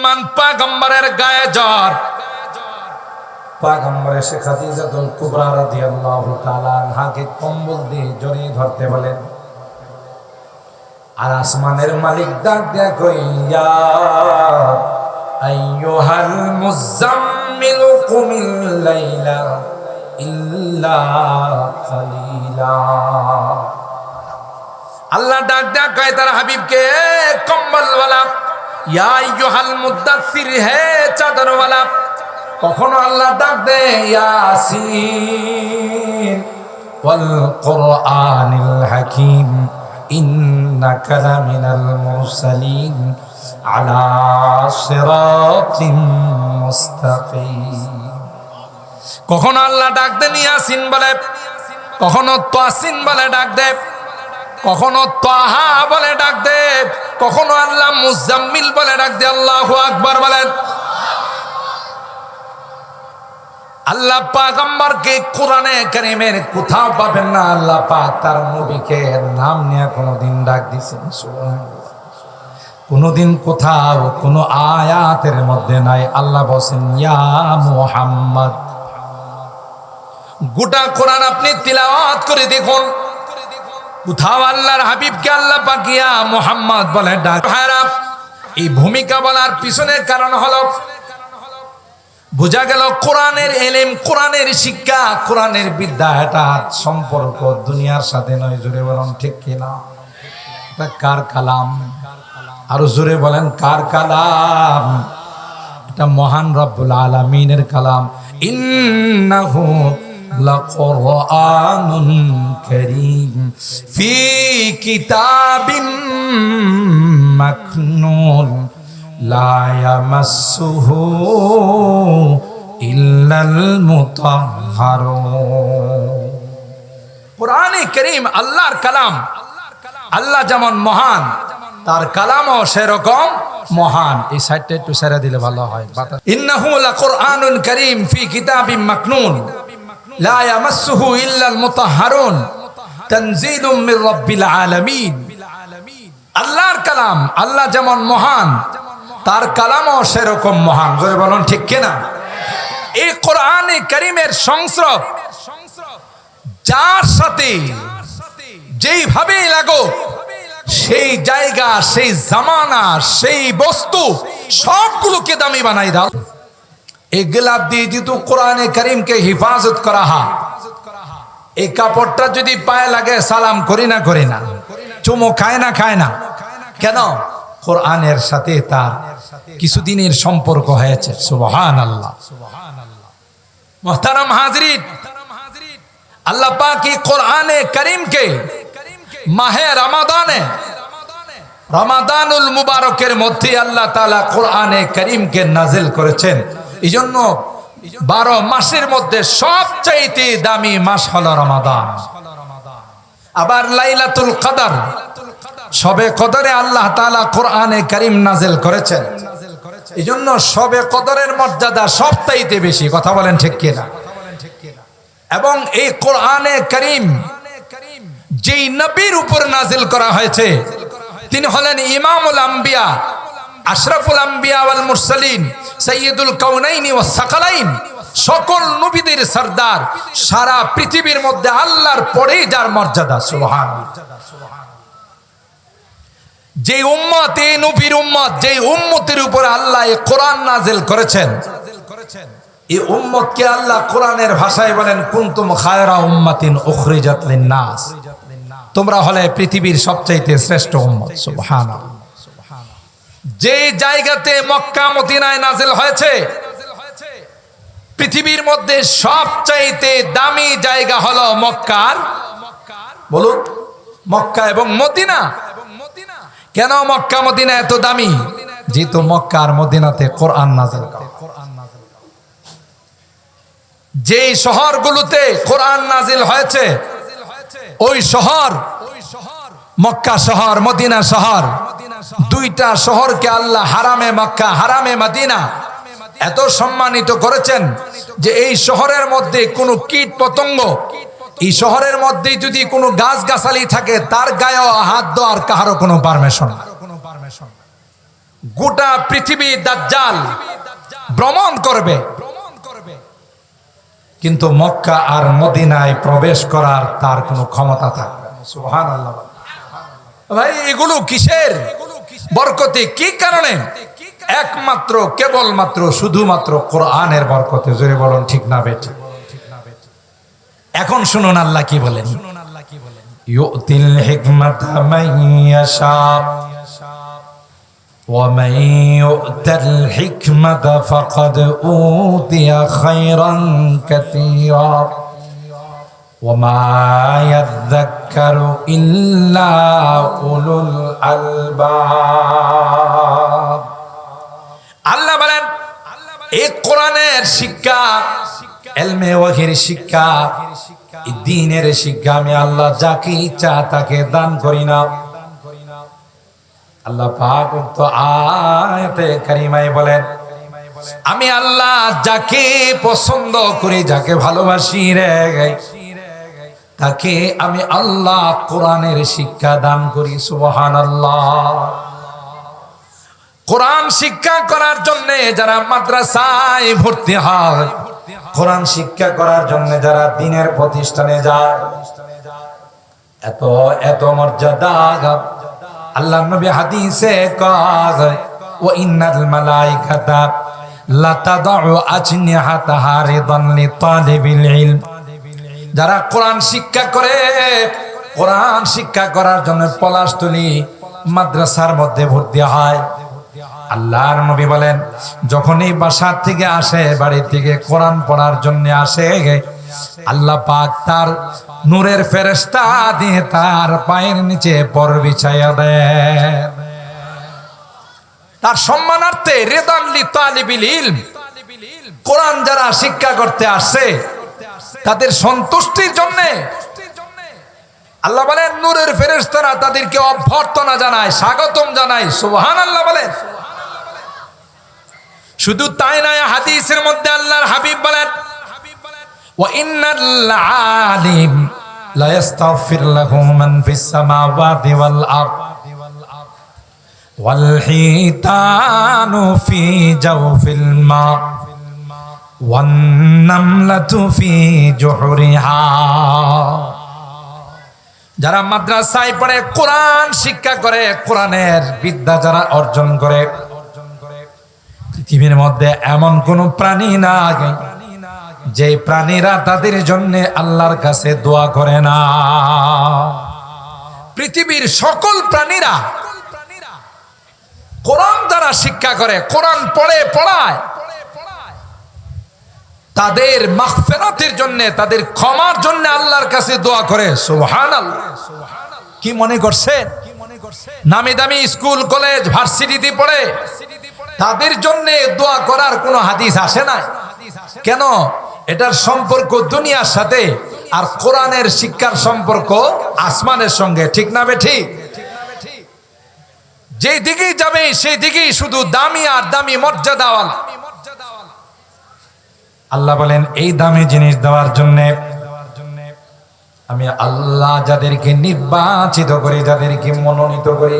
মুসলমান পয়গম্বরের গায়ে জ্বর। পয়গম্বর এসে খাদিজাতুল কুবরা রাদিয়াল্লাহু তাআলা আনহাকে কম্বল দিয়ে জড়িয়ে ধরতে বলেন। আর আসমানের মালিক ডাক দেয়া কই, ইয়া আইয়ুহাল মুযাম্মিল কুমিল লাইলা ইল্লা কালিলা। আল্লাহ ডাক দেয়া কয় তার হাবিবকে, কম্বলওয়ালা, ইয়া আইয়ুহাল মুদাসসির, হে চাদরওয়ালা। কখনো আল্লাহ ডাক দে ইয়াসিন ওয়াল কুরআনিল হাকীম ইন্নাকা লামিনাল মুরসালিন আলা সিরাতিন মুস্তাকিম। কখনো আল্লাহ ডাক দেন ইয়াসিন বলে, কখনো তাসিন বলে ডাক দে, কখনো তাহা বলে ডাক দে, কখনো আল্লাহ মুজাম্মিল বলে ডাক দে। আল্লাহু আকবার বলেন। আল্লাহ পয়গম্বরকে কোরআনে কারীমের কোথাও পাবেন না আল্লাহ পাক তার নবীকে নাম নিয়ে কোনোদিন ডাক দিয়েছেন? সুবহানাল্লাহ। কোনোদিন কোথাও কোনো আয়াতের মধ্যে নাই আল্লাহ বলেন ইয়া মুহাম্মদ। গোটা কোরআন আপনি তিলাওয়াত করে দেখুন, কোথাও আল্লাহর হাবিবকে আল্লাহ পাক ইয়া মুহাম্মদ বলে ডাক। এই ভূমিকা বলার পিছনের কারণ হলো বোঝা গেল কোরআনের এলেম, কোরআনের শিক্ষা, কোরআনের বিদ্যা এটা সম্পর্ক দুনিয়ার সাথে নয়। জোরে বলেন ঠিক কিনা? এটা কার কালাম? আরো জোরে বলেন কার কালাম? এটা মহান রব্বুল আলামিনের কালাম। ইন্নাহু লাকুরআনুন কারীম ফি কিতাবিম মাকনুন লা ইয়ামাসসুহু ইল্লাল মুতাহহারুন। কোরআনে কারীম আল্লাহর কালাম। আল্লাহ যেমন মহান তার কালামও সেরকম মহান। এই সাইডটা একটু ছেড়ে দিলে ভালো হয়। ইন্নাহু লাকুরআনুন কারীম ফি কিতাবিম মাকনুন লা ইয়ামাসসুহু ইল্লাল মুতাহহারুন তানজিলুম মির রাব্বিল আলামিন। আল্লাহর কালাম, আল্লাহ যেমন মহান তার কালামও সেরকম মহান। জোরে বলুন ঠিক কিনা? এই কোরআনে কারীমের সংস্রব যার সাথে যেইভাবে লাগো, সেই জায়গা, সেই জামানা, সেই বস্তু সবগুলোকে দামি বানাই দাও। এই গিলাফ দিয়ে যেহেতু কোরআনে কারীমকে হিফাজত করা হয়, এই কাপড়টা যদি পায়ে লাগে সালাম করি না করি না, চুমো খায় না খায় না, কেন? কোরআনের সাথে তার কিছুদিনের সম্পর্ক হয়েছে। সুবহানাল্লাহ। মুহতারাম হাজরিন, আল্লাহ পাক এই কোরআনে কারীমকে মাহে রমাদানে, রমাদানুল মুবারকের মধ্যে আল্লাহ তাআলা কোরআনে কারীমকে নাজিল করেছেন। এইজন্য 12 মাসের মধ্যে সবচাইতে দামি মাস হলো রমাদান। আবার লাইলাতুল কদর, শবে কদরে আল্লাহ তাআলা কোরআনে কারীম নাজিল করেছেন। এইজন্য শবে কদরের মর্যাদা সবচাইতে বেশি। কথা বলেন ঠিক কিনা? এবং এই কোরআনে কারীম যেই নবীর উপর নাজিল করা হয়েছে তিনি হলেন ইমামুল আম্বিয়া, আশরাফুল আম্বিয়া ওয়াল মুরসালিন, সাইয়্যিদুল কাউনাইনি ওয়াস সাকালাইন, সকল নবীদের সরদার। সারা পৃথিবীর মধ্যে আল্লাহর পরেই যার মর্যাদা। সুবহানাল্লাহ। যে উম্মত, এই নবীর উম্মত, যে উম্মতের উপর আল্লাহ এই কোরআন নাজিল করেছেন, এই উম্মতকে আল্লাহ কোরআনের ভাষায় বলেন কুনতুম খায়রা উম্মাতিন উখরিজাত লিন-নাস, তোমরা হলে পৃথিবীর সবচাইতে শ্রেষ্ঠ উম্মত। সুবহানাল্লাহ। যে জায়গাতে মক্কা মদিনায় নাজিল হয়েছে, পৃথিবীর মধ্যে সবচাইতে দামি জায়গা হলো মক্কার, বলুন, মক্কা এবং মদিনা। কেন মক্কা মদিনা এত দামি? যেহেতু মক্কা আর মদিনাতে কোরআন নাজিল করা। যেই শহরগুলোতে কোরআন নাজিল হয়েছে ওই শহর, মক্কা শহর, মদিনা শহর, দুইটা শহরকে আল্লাহ হারামে মক্কা, হারামে মদিনা এত সম্মানিত করেছেন যে এই শহরের মধ্যে কোনো কীট পতঙ্গ, এই শহরের মধ্যে যদি কোনো গাছ গাছালি থাকে তার গায়ে হাত দেওয়ার কারো কোনো পারমিশন। গোটা পৃথিবী দাজ্জাল ভ্রমণ করবে, কিন্তু মক্কা আর মদিনায় প্রবেশ করার তার কোনো ক্ষমতা থাকবে না। সুবহানাল্লাহ। ভাই এগুলো কিসের বরকতে, কি কারণে? একমাত্র কেবলমাত্র শুধুমাত্র কোরআনের বরকতে। জোরে বলুন ঠিক না বেঠিক? এখন শুনুন আল্লাহ কি বলেন, ইউতিল হিকমাতা মান ইয়াশা ওয়া মান ইউতাল হিকমাতা ফাকাদ উতিয়া খায়রান কাসীরা ওয়া মা ইয়াযাক্কারু ইল্লা উলুল আলবাব। আল্লাহ বলেন এই কোরআনের শিক্ষা, ইলমে ওয়াহির শিক্ষা, দ্বীনের শিক্ষা আমি আল্লাহ যাকে ইচ্ছা তাকে দান করি না। আল্লাহ পাক তো আয়াতে কারিমায় বলেন, আমি আল্লাহ যাকে পছন্দ করি, যাকে ভালোবাসি রে, তাকে আমি আল্লাহ কোরআনের শিক্ষা দান করি। সুবহানাল্লাহ। কোরআন শিক্ষা করার জন্য যারা মাদ্রাসায় ভর্তি হয়, কোরআন শিক্ষা করার জন্য যারা দ্বীনের প্রতিষ্ঠানে যায়, এত এত মর্যাদা। আল্লাহ নবী হাদিসে কয়, ওয়া ইন্নাল মালাইকাতা লা তাদউ আজনিহাতাহা রিদান লিতালিবিল ইলম। যারা কোরআন শিক্ষা করে, কোরআন শিক্ষা করার জন্য পলাশতলী মাদ্রাসার মধ্যে ভর্তি হয়, আল্লাহর নবী বলেন যখনই বাসা থেকে আসে, বাড়ি থেকে কোরআন পড়ার জন্য আসে, আল্লাহ পাক তার নূরের ফেরেশতা দিয়ে তার পায়ের নিচে পর বিছাইয়া দেন, তার সম্মানার্থে। রিদান লিতালিবিল ইলম, কোরআন যারা শিক্ষা করতে আসে তাদের সন্তুষ্টির জন্য আল্লাহ বলেন নূরের ফেরেশতারা তাদেরকে অভ্যর্থনা জানায়, স্বাগতম জানায়। সুবহানাল্লাহ বলেন। শুধু তাই নয়, হাদিসের মধ্যে আল্লাহর হাবিব বলেন, ওয়া ইন্নাল আলিম লা ইস্তাগফির লাহু মান ফিস সামাওয়াতি ওয়াল আরদ ওয়াল হিতানু ফি জাওফিল মা ওয়ান নামলাতু ফি জুহরিহা। যারা মাদ্রাসায় পড়ে, কোরআন শিক্ষা করে, কোরআনের বিদ্যা যারা অর্জন করে, পৃথিবীর মধ্যে এমন কোন প্রাণী নাই যে প্রাণীরা তাদের জন্য আল্লাহর কাছে দোয়া করে না। পৃথিবীর সকল প্রাণীরা কোরআন যারা শিক্ষা করে, কোরআন পড়ে, পড়ায়, তাদের মাগফিরাতের জন্য, তাদের ক্ষমার জন্য আল্লাহর কাছে দোয়া করে। সুবহানাল্লাহ। কি মনে করছেন নামি দামি স্কুল কলেজ ভার্সিটিতে পড়ে তাদের জন্য দোয়া করার কোনো হাদিস আসে না? কেন? এটার সম্পর্ক দুনিয়ার সাথে, আর কোরআনের শিক্ষার সম্পর্ক আসমানের সঙ্গে। ঠিক না বেঠিক? যেই দিকেই যাবে সেই দিকেই শুধু দামি আর দামি মর্যাদাওয়ালা। আল্লাহ বলেন এই দামি জিনিস দেওয়ার জন্য আমি আল্লাহ যাদেরকে নির্বাচিত করি, যাদেরকে মনোনীত করি,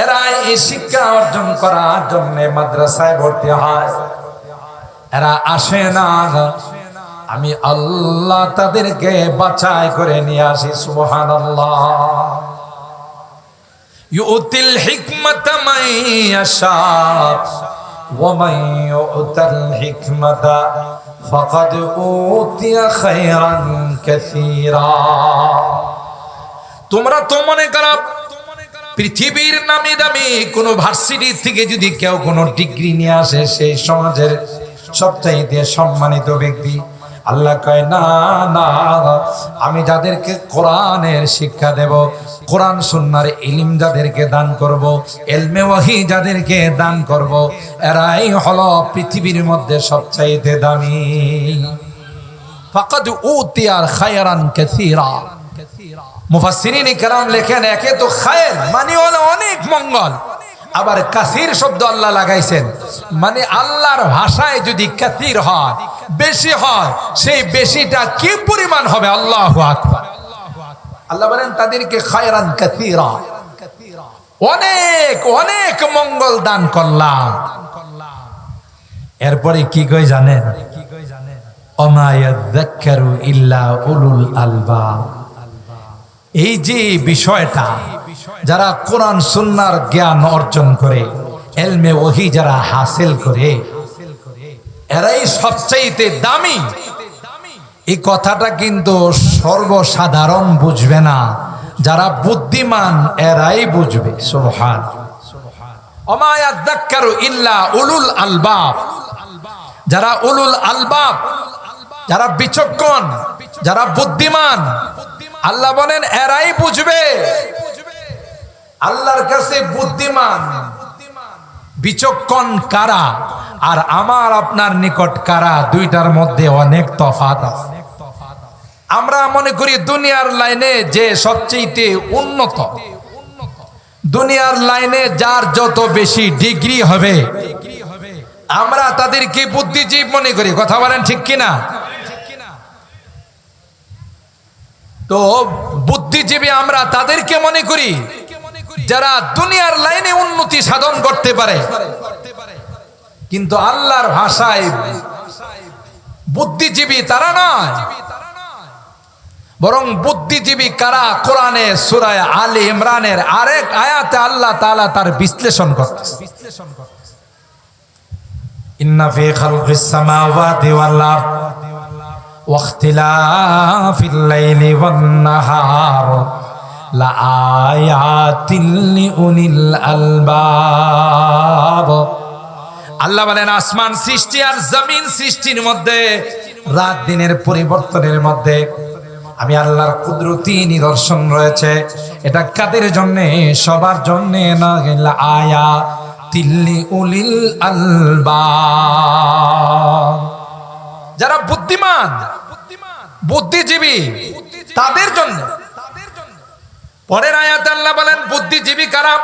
এরা এই শিক্ষা অর্জন করার জন্য মাদ্রাসায় ভর্তি হয়। এরা আসে না, আমি আল্লাহ তাদেরকে বাছাই করে নিয়ে আসি। সুবহানাল্লাহ। ইউতিল হিকমাতা মান ইয়াশা ওয়া মান ইউতাল হিকমাতা ফাকাদ উতিয়া খায়রান কাসীরা। তোমরা তো মনে করো পৃথিবীর নামি দামি কোন ভার্সিটি থেকে যদি কেউ কোন ডিগ্রি নিয়ে আসে, সেই সমাজের সবচাইতে সম্মানিত ব্যক্তি। আল্লাহ কয় না না, আমি যাদেরকে কোরআনের শিক্ষা দেব, কোরআন সুন্নাহর ইলম যাদেরকে দান করব, ইলমে ওয়াহি যাদেরকে দান করব, এরাই হলো পৃথিবীর মধ্যে সবচাইতে দামি। ফাকাদ উতিয়া খায়রান কাসীরা। মুফাসসিরিন ইকরাম লেখেন, একে তো খায়ের মানে হলো অনেক মঙ্গল, আবার কাসির শব্দ আল্লাহ লাগাইছেন, মানে আল্লাহর ভাষায় যদি কাসির হয়, বেশি হয়, সেই বেশিটা কি পরিমাণ হবে? আল্লাহু আকবার। আল্লাহ বলেন তাদেরকে খায়রান কাসীরা, অনেক অনেক মঙ্গল দান করলাম। এরপরে কি কই জানেন? ওমা ইয়াযাক্কারু ইল্লা উলুল আলবাব। এই যে বিষয়টা, যারা কোরআন সুন্নাহর জ্ঞান অর্জন করে, ইলমে ওহী যারা হাসিল করে, এরাই সবচাইতে দামি। এই কথাটা কিন্তু সর্বসাধারণ বুঝবে না, যারা বুদ্ধিমান এরাই বুঝবে। সুবহান। ওমা ইয়াযাক্কারু ইল্লা উলুল আলবাব। যারা উলুল আলবাব, যারা বিচক্ষণ, যারা বুদ্ধিমান, আল্লাহ বলেন এরাই বুঝবে। আল্লাহর কাছে বুদ্ধিমান বিচক্ষণ কারা আর আমার আপনার নিকট কারা, দুইটার মধ্যে অনেক তফাৎ আছে। আমরা মনে করি দুনিয়ার লাইনে যে সবচেয়ে উন্নত, দুনিয়ার লাইনে যার যত বেশি ডিগ্রি হবে আমরা তাদেরকে বুদ্ধিজীব মনে করি। কথা বলেন ঠিক কিনা? তো বুদ্ধিজীবী আমরা তাদেরকে মনে করি যারা দুনিয়ার লাইনে উন্নতি সাধন করতে পারে। কিন্তু আল্লাহর ভাষায় বুদ্ধিজীবী তারা নয়, বরং বুদ্ধিজীবী কারা? কোরআনে সূরা আলে ইমরানের আরেক আয়াতে আল্লাহ তাআলা তার বিশ্লেষণ করতেছে। ইন্না ফি খালকিস সামাওয়াতি ওয়াল আরদ ওয়া ইখতিলাফিল লাইলি ওয়ান নাহার লাআয়াতিল লিউলিল আলবাব। আল্লাহ বলেন আসমান সৃষ্টি আর জমিন সৃষ্টির মধ্যে, রাত দিনের পরিবর্তনের মধ্যে আমি আল্লাহর কুদরতি নিদর্শন রয়েছে। এটা কাদের জন্য? সবার জন্য না। লাআয়াতিল লিউলিল আলবাব। যারা বুদ্ধিমান, বুদ্ধিজীবী, তাদের জন্য। পরের আয়াতে আল্লাহ বলেন বুদ্ধিজীবী কারা?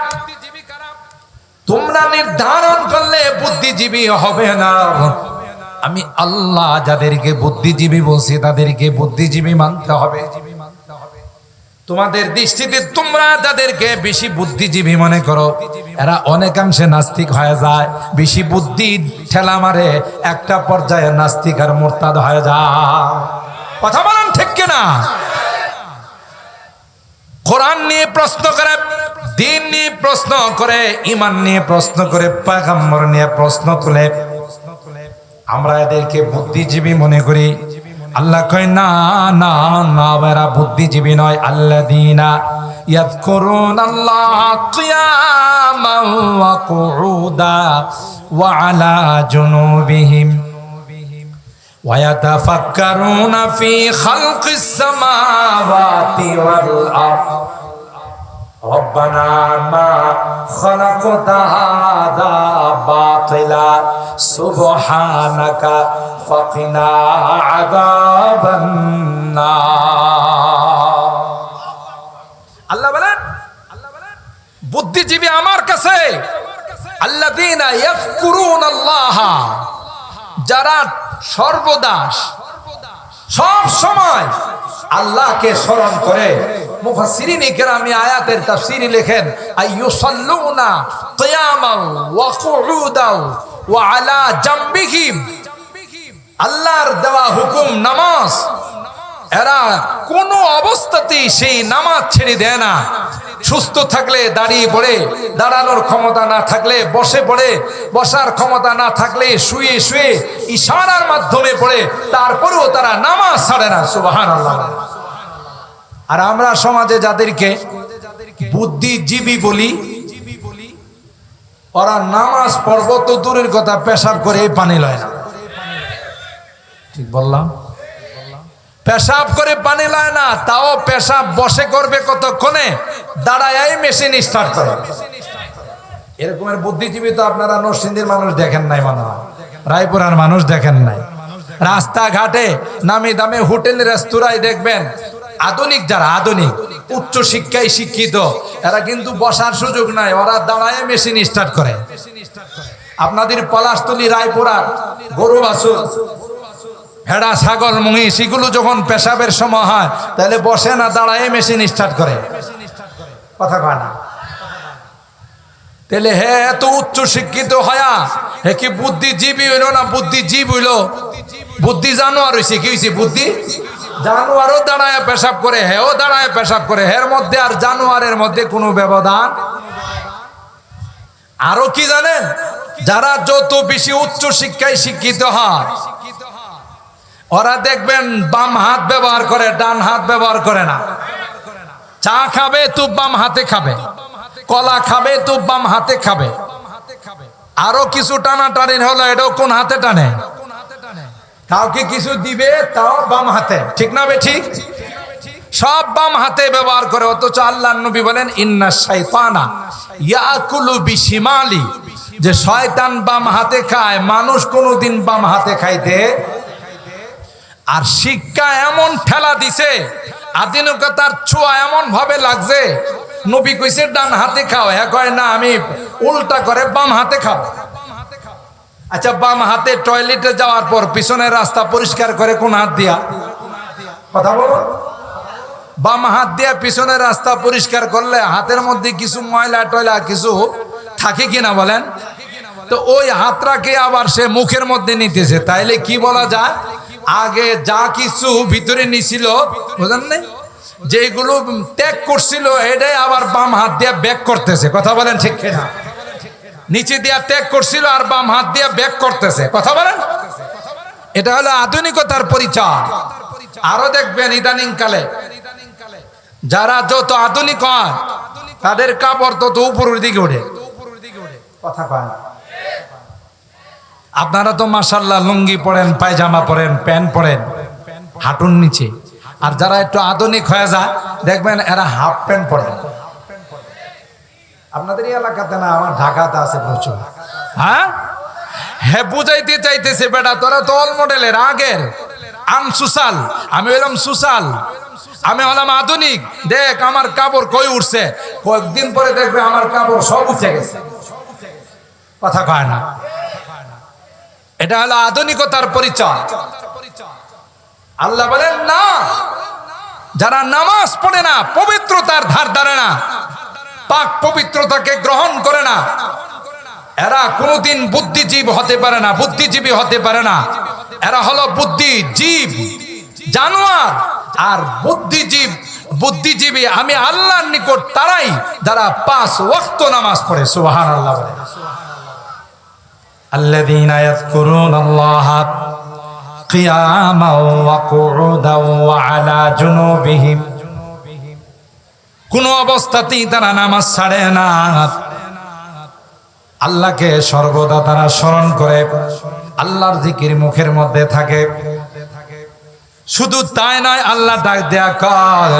তোমরা নির্ধারণ করলে বুদ্ধিজীবী হবে না। আমি আল্লাহ যাদেরকে বুদ্ধিজীবী বলছি তাদেরকে বুদ্ধিজীবী মানতে হবে। তোমাদের দৃষ্টিতে তোমরা যাদেরকে বেশি বুদ্ধিজীবী মনে করো, এরা অনেকাংশে নাস্তিক হয়ে যায়। বেশি বুদ্ধি ঠেলা মারে, একটা পর্যায়ে নাস্তিক আর মুরতাদ হয়ে যায়। কথা বলেন ঠিক কিনা? কোরআন নিয়ে প্রশ্ন করে, দিন নিয়ে প্রশ্ন করে, ঈমান নিয়ে প্রশ্ন করে, পয়গম্বর নিয়ে প্রশ্ন তুলে আমরা এদেরকে বুদ্ধিজীবী মনে করি। আল্লাহ কয় না না না, এরা বুদ্ধিজীবী নয়। আল্লাযীনা ইয়াযকুরুনাল্লাহ কিয়ামান ওয়া কুউদা ওয়া আলা জুনুবিহিম ওয়া ইয়াতাফাক্কারুনা ফি খালকিস সামাওয়াতি ওয়াল আরদ রব্বানা মা খালাকতা হাযা বাতিলা সুবহানাকা ফাকিনা আযাবান নার। আল্লাহ বলেন বুদ্ধিজীবী আমার কাছে আল্লাযীনা ইয়াযকুরুনাল্লাহ, যারা সর্বদা সব সময় আল্লাহকে স্মরণ করে। মুফাসসিরিন ইকরাম আয়াতের তাফসীরে লেখেন আইয়ুসাল্লুনা কিয়ামান ওয়া কুউদাও ওয়া আলা জামবিহিম। আল্লাহর দেওয়া হুকুম নামাজ, এরা কোনো অবস্থাতেই সেই নামাজ ছেড়ে দেয় না। সুস্থ থাকলে দাঁড়িয়ে পড়ে, দাঁড়ানোর ক্ষমতা না থাকলে বসে পড়ে, বসার ক্ষমতা না থাকলে শুয়ে শুয়ে ইশারার মাধ্যমে পড়ে, তারপরেও তারা নামাজ ছাড়ে না। সুবহানাল্লাহ। আর আমরা সমাজে যাদেরকে বুদ্ধিজীবী বলি, ওরা নামাজ পড়ব তো দূরের কথা, পেশাব করে পানি লয় না। ঠিক বললাম? পেশাব করে পানি লয় না, তাও পেশাব বসে করবে কতক্ষণে? দাঁড়ায় মেশিন স্টার্ট করে। এরকমের বুদ্ধিজীবী তো আপনারা নরসিংদীর মানুষ দেখেন নাই, মনে হয় রায়পুরার মানুষ দেখেন নাই। রাস্তাঘাটে নামি দামে হোটেল রেস্তোরাঁয় দেখবেন আধুনিক, যারা আধুনিক উচ্চ শিক্ষায় শিক্ষিত, এরা কিন্তু বসার সুযোগ নাই, ওরা দাঁড়ায় মেশিন স্টার্ট করে। আপনাদের পলাশতলী, রায়পুরার গরু বাছুর, ভেড়া, ছাগল, মহিষ, এগুলো যখন পেশাবের সময় হয় তাহলে বসে না, দাঁড়ায় মেশিন স্টার্ট করে। কথা কয় না? তাহলে হে এত উচ্চ শিক্ষিত হয়া হে কি বুদ্ধিজীবী হইল না বুদ্ধিজীব হইল? বুদ্ধি জানোয়ার হইছে। কি হইছে? বুদ্ধি জানোয়ারও দাঁড়ায় পেশাব করে, হেও দাঁড়ায় পেশাব করে, হের মধ্যে আর জানোয়ারের মধ্যে কোনো ব্যবধান। আরো কি জানেন? যারা যত বেশি উচ্চ শিক্ষায় শিক্ষিত হয় ওরা দেখবেন বাম হাত ব্যবহার করে, ডান হাত ব্যবহার করে না। চা খাবে তো বাম হাতে খাবে, কলা খাবে তো বাম হাতে খাবে। আরো কিছু টানাটানি হলো এটাও কোন হাতে টানে? কাউকে কিছু দিবে তাও বাম হাতে, ঠিক না বে ঠিক? সব বাম হাতে ব্যবহার করে। অথচ আল্লাহর নবী বলেন ইন্না শাইতানা ইয়াকুলু বিশিমালি, যে শয়তান বাম হাতে খায়, মানুষ কোনোদিন বাম হাতে খাইতে। আর শিক্ষা এমন ঠেলা দিছে, আধুনিকতার ছোঁয়া এমন ভাবে লাগছে, নবী কইছে ডান হাতে খাও, হ্যাঁ কয় না আমি উল্টা করে বাম হাতে খাও। আচ্ছা, বাম হাতে টয়লেটে যাওয়ার পর পিছনের রাস্তা পরিষ্কার করে কোন হাত দিয়া? কথা বলো। বাম হাত দিয়া পিছনের রাস্তা পরিষ্কার করলে হাতের মধ্যে কিছু ময়লা টয়লা কিছু থাকে কিনা বলেন? তো ওই হাতটাকে আবার সে মুখের মধ্যে নিতেছে, তাইলে কি বলা যায়? আগে যা কিছু ভিতরে নিছিল, বুঝলেন নাই, যেগুলো ত্যাগ করছিল এটাই আবার বাম হাত দিয়া ব্যাক করতেছে। কথা বলেন ঠিক কিনা? নিচে দিয়া ত্যাগ করছিল আর বাম হাত দিয়া ব্যাক করতেছে। কথা বলেন? এটা হলো আধুনিকতার পরিচয়। আরো দেখবেন ইদানিং কালে যারা যত আধুনিক হয় তাদের কাপড় তত উপরের দিকে ওঠে। কথা কয় না? আপনারা তো মাশাআল্লাহ লুঙ্গি পরেন, পায়জামা পরেন, প্যান্ট পরেন হাঁটুর নিচে। আর যারা একটু আধুনিক হয়ে যায় দেখবেন এরা হাফ প্যান্ট পরেন। আপনাদের এই এলাকাতে না, আমার ঢাকাতে আছে প্রচুর। হ্যাঁ হ্যাঁ, বুঝাইতে চাইতেছে বেটা তোরা তো অল মডেলের আগের আনসুসাল, আমি হলাম সুসাল, আমি হলাম আধুনিক। দেখ আমার কাপড় কই উঠছে, কয়েকদিন পরে দেখবে আমার কাপড় সব উঠে গেছে। কথা কয় না? এটা হলো আধুনিকতার পরিচয়। আল্লাহ বলেন না, যারা নামাজ পড়ে না, পবিত্রতার ধার ধারে না, পাক পবিত্রতাকে গ্রহণ করে না, এরা কোনোদিন বুদ্ধিজীব হতে পারে না, বুদ্ধিজীবী হতে পারে না। এরা হলো বুদ্ধিজীব জানোয়ার। আর বুদ্ধিজীবী আমি আল্লাহর নিকট তারাই যারা 5 ওয়াক্ত নামাজ পড়ে। সুবহানাল্লাহ। আল্লাযীনা ইয়াযকুরুনাল্লাহা কিয়ামান ওয়া কুউদান ওয়া আলা জুনুবিহিম, কোন অবস্থাতেই তারা নামাজ ছাড়ে না, আল্লাহকে সর্বদা তারা স্মরণ করে, আল্লাহর জিকির মুখের মধ্যে থাকে। শুধু তাই নয়, আল্লাহ ডাক দেয়া কয়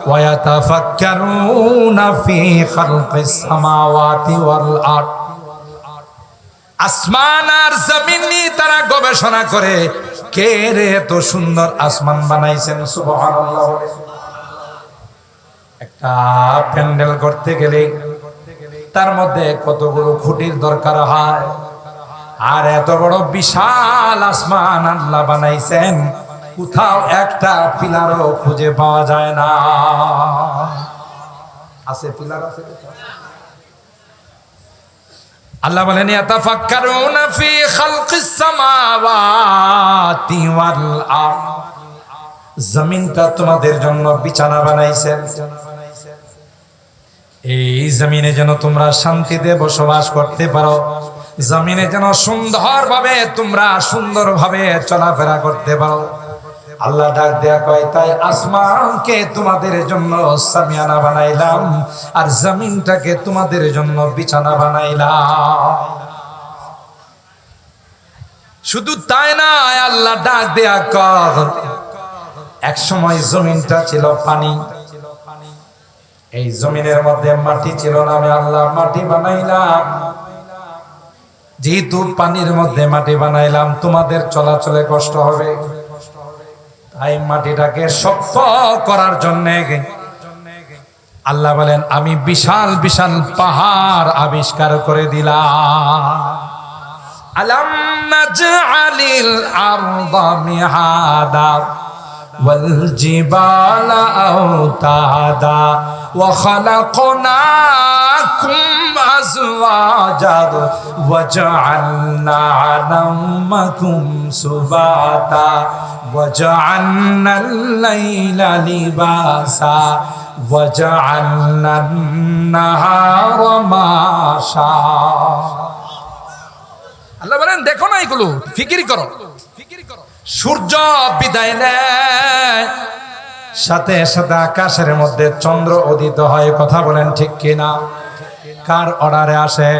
ওয়া ইয়াতাফাক্কারুনা ফি খালকিস সামাওয়াতি ওয়াল আরদ, আসমান আর জমিন নিয়ে তারা গবেষণা করে, কে রে এত সুন্দর আসমান বানাইছেন। সুবহানাল্লাহ। একটা প্যান্ডেল করতে গেলে তার মধ্যে কতগুলো খুঁটির দরকার হয়, আর এত বড় বিশাল আসমান আল্লাহ বানাইছেন, কোথাও একটা পিলারও খুঁজে পাওয়া যায় না। আছে পিলার? আছে? আল্লাহ বলেন ইয়াতাফাক্কারুনা ফি খালকিস সামাওয়াতি ওয়াল আরদ, জমিনটা তোমাদের জন্য বিছানা বানাইছেন, এই জমিনে যেন তোমরা শান্তিতে বসবাস করতে পারো, জমিনে যেন সুন্দরভাবে চলাফেরা করতে পারো। আল্লাহ ডাক দেয়া কয় তাই আসমানকে তোমাদের জন্য সামিয়ানা বানাইলাম, আর জমিনটাকে তোমাদের জন্য বিছানা বানাইলাম। শুধু তাই না, আল্লাহ ডাক দেয়া কয় এক সময় জমিনটা ছিল পানি, এই জমিনের মধ্যে মাটি ছিল না, আমি আল্লাহ মাটি বানাইলাম। যেহেতু পানির মধ্যে মাটি বানাইলাম, তোমাদের চলাচলে কষ্ট হবে, তাই মাটিটাকে শক্ত করার জন্য আল্লাহ বলেন আমি বিশাল বিশাল পাহাড় আবিষ্কার করে দিলাম। আলাম নাজআলিল আরদা মিহাদা والجبال أوتادا وخلقناكم أزواجا وجعلنا نومكم سباتا وجعلنا الليل لباسا وجعلنا النهار معاشا আল্লাহ বলেন দেখো না এগুলো ফিকির করো সূর্য বিদায় নেয় সাথে সাথে আকাশের মধ্যে চন্দ্র উদিত হয় কথা বলেন ঠিক কিনা কার অর্ডারে আসে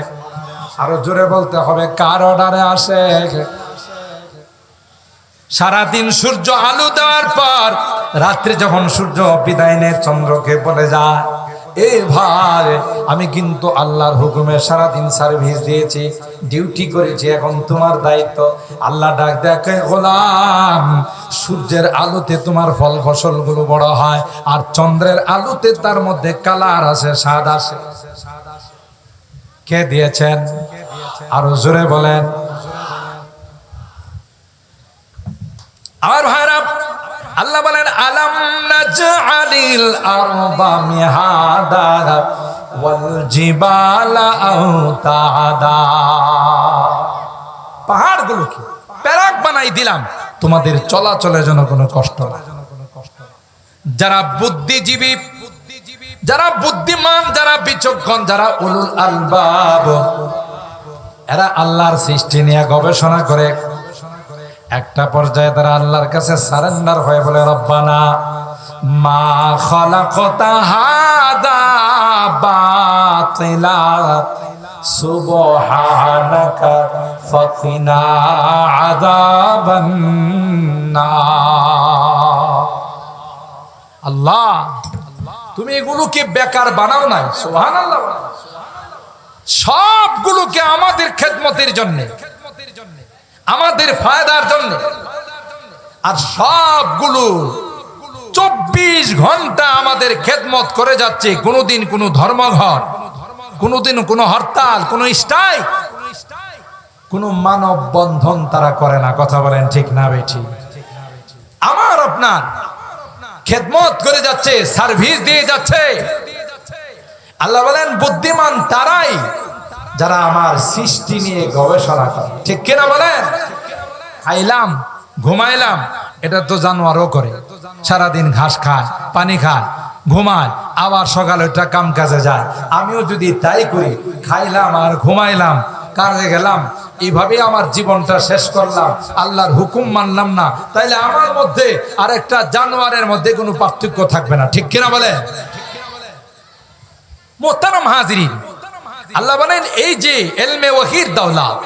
আরো জোরে বলতে হবে কার অর্ডারে আসে সারাদিন সূর্য আলো দেওয়ার পর রাত্রে যখন সূর্য বিদায় নেয় চন্দ্রকে বলে যায় এ ভাই আমি কিন্তু আল্লাহর হুকুমে সারাদিন সার্ভিস দিয়েছি ডিউটি করেছি এখন তোমার দায়িত্ব আল্লাহ ডাক দেখে গোলাম সূর্যের আলোতে তোমার ফল ফসলগুলো বড় হয় আর চন্দ্রের আলোতে তার মধ্যে কালার আসে স্বাদ আসে কে দিয়েছেন আরো জোরে বলেন আমার ভাইরা আল্লাহ বলেন আলাম নাজআলিল আরদা মিহাদা ওয়াল জিবালা আওতাদা পাহাড়গুলোকে প্যারাক বানাই দিলাম তোমাদের চলাচলের জন্য কোনো কষ্ট না যারা বুদ্ধিজীবী যারা বুদ্ধিমান যারা বিচক্ষণ যারা উলুল আলবাব এরা আল্লাহর সৃষ্টি নিয়ে গবেষণা করে একটা পর্যায়ে তারা আল্লাহর কাছে সারেন্ডার হয়ে বলে রব্বানা মা খালাকতা হাদা বাতিলা সুবহানাকা ফাকিনা আযাবান নার আল্লাহ তুমি এগুলোকে বেকার বানাও নাই সুবহানাল্লাহ সবগুলোকে আমাদের খেদমতের জন্য আমাদের ফায়দার জন্য আর সবগুলো 24 ঘন্টা আমাদের খেদমত করে যাচ্ছে কোনোদিন কোনো ধর্মঘট কোনোদিন কোনো হরতাল কোনো স্ট্রাইক কোনো মানব বন্ধন তারা করে না কথা বলেন ঠিক না বেঠি আমার আপনার খেদমত করে যাচ্ছে সার্ভিস দিয়ে যাচ্ছে আল্লাহ বলেন বুদ্ধিমান তারাই যারা আমার সৃষ্টি নিয়ে গবেষণা করে ঠিক কিনা বলেন খাইলাম ঘুমাইলাম এটা তো জানোয়ারও করে সারাদিন ঘাস খায় পানি খায় ঘুমায় আবার সকালে ওটা কাম কাজে যায় আমিও যদি তাই করি খাইলাম আর ঘুমাইলাম কাজে গেলাম এইভাবে আমার জীবনটা শেষ করলাম আল্লাহর হুকুম মানলাম না তাইলে আমার মধ্যে আর একটা জানোয়ারের মধ্যে কোনো পার্থক্য থাকবে না ঠিক কিনা বলেন মোহতারাম হাজিরিন আল্লাহ বলেন এই যে ইলমে ওয়াহির দৌলত